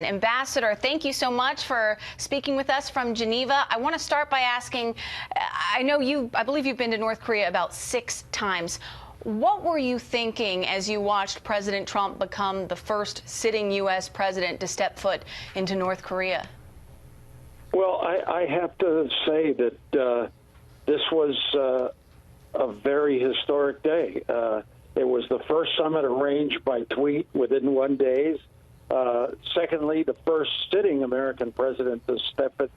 Ambassador, thank you so much for speaking with us from Geneva. I want to start by asking, I believe you've been to North Korea about 6 times. What were you thinking as you watched President Trump become the first sitting U.S. president to step foot into North Korea? Well, I have to say that this was a very historic day. It was the first summit arranged by tweet within 1 day. Secondly, the first sitting American president to step at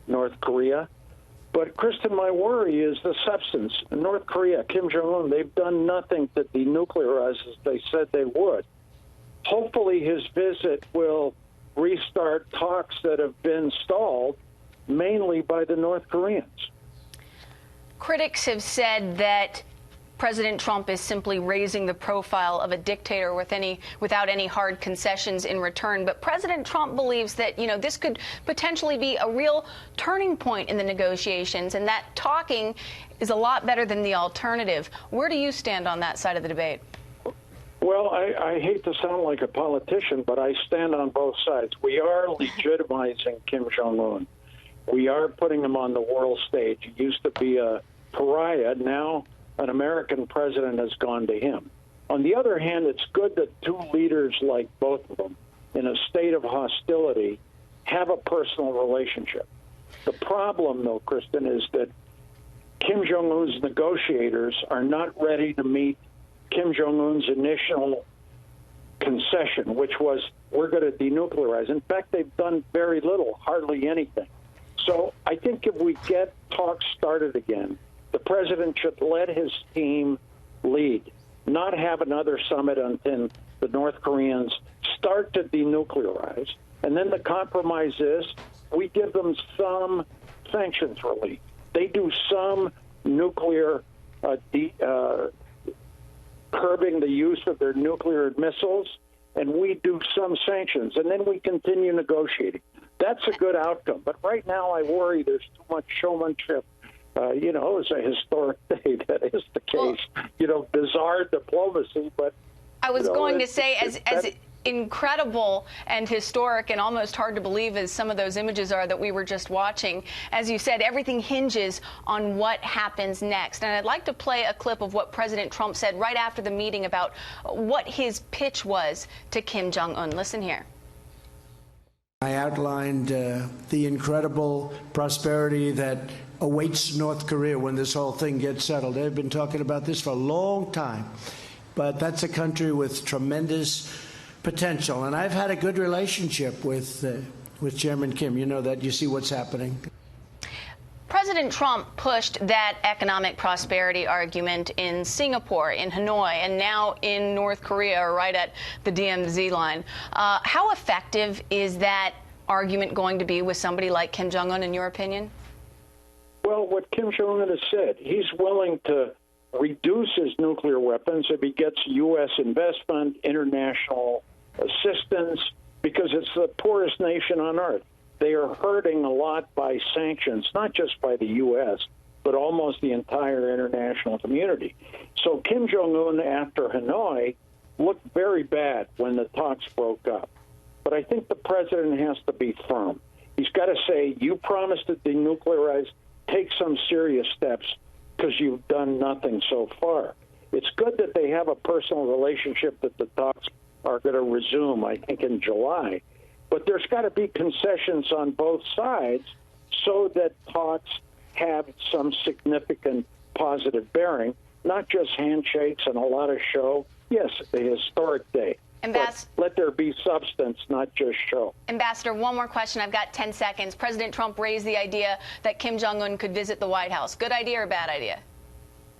North Korea. But, Kristen, my worry is the substance. In North Korea, Kim Jong Un, they've done nothing to denuclearize as they said they would. Hopefully his visit will restart talks that have been stalled, mainly by the North Koreans. Critics have said that President Trump is simply raising the profile of a dictator without any hard concessions in return. But President Trump believes that, this could potentially be a real turning point in the negotiations, and that talking is a lot better than the alternative. Where do you stand on that side of the debate? Well, I hate to sound like a politician, but I stand on both sides. We are legitimizing Kim Jong Un. We are putting him on the world stage. He used to be a pariah. Now an American president has gone to him. On the other hand, it's good that two leaders like both of them, in a state of hostility, have a personal relationship. The problem, though, Kristen, is that Kim Jong-un's negotiators are not ready to meet Kim Jong-un's initial concession, which was, we're going to denuclearize. In fact, they've done very little, hardly anything. So I think if we get talks started again, the president should let his team lead, not have another summit until the North Koreans start to denuclearize. And then the compromise is we give them some sanctions relief. They do some nuclear curbing the use of their nuclear missiles, and we do some sanctions. And then we continue negotiating. That's a good outcome. But right now I worry there's too much showmanship. It's a historic day. That is the case. Bizarre diplomacy, but I was going to say, as incredible and historic and almost hard to believe as some of those images are that we were just watching, as you said, everything hinges on what happens next. And I'd like to play a clip of what President Trump said right after the meeting about what his pitch was to Kim Jong Un. Listen here. I outlined the incredible prosperity that awaits North Korea when this whole thing gets settled. They've been talking about this for a long time, but that's a country with tremendous potential. And I've had a good relationship with Chairman Kim. You know that. You see what's happening. President Trump pushed that economic prosperity argument in Singapore, in Hanoi, and now in North Korea, right at the DMZ line. How effective is that argument going to be with somebody like Kim Jong Un, in your opinion? Well, what Kim Jong Un has said, he's willing to reduce his nuclear weapons if he gets U.S. investment, international assistance, because it's the poorest nation on earth. They are hurting a lot by sanctions, not just by the U.S., but almost the entire international community. So Kim Jong-un, after Hanoi, looked very bad when the talks broke up. But I think the president has to be firm. He's got to say, you promised to denuclearize, take some serious steps, because you've done nothing so far. It's good that they have a personal relationship, that the talks are going to resume, I think, in July. But there's got to be concessions on both sides so that talks have some significant positive bearing, not just handshakes and a lot of show. Yes, a historic day. But let there be substance, not just show. Ambassador, one more question. I've got 10 seconds. President Trump raised the idea that Kim Jong-un could visit the White House. Good idea or bad idea?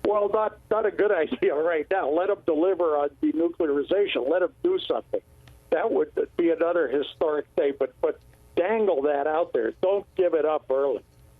Well, not a good idea right now. Let him deliver on denuclearization. Let him do something. That would be another historic day, but dangle that out there. Don't give it up early.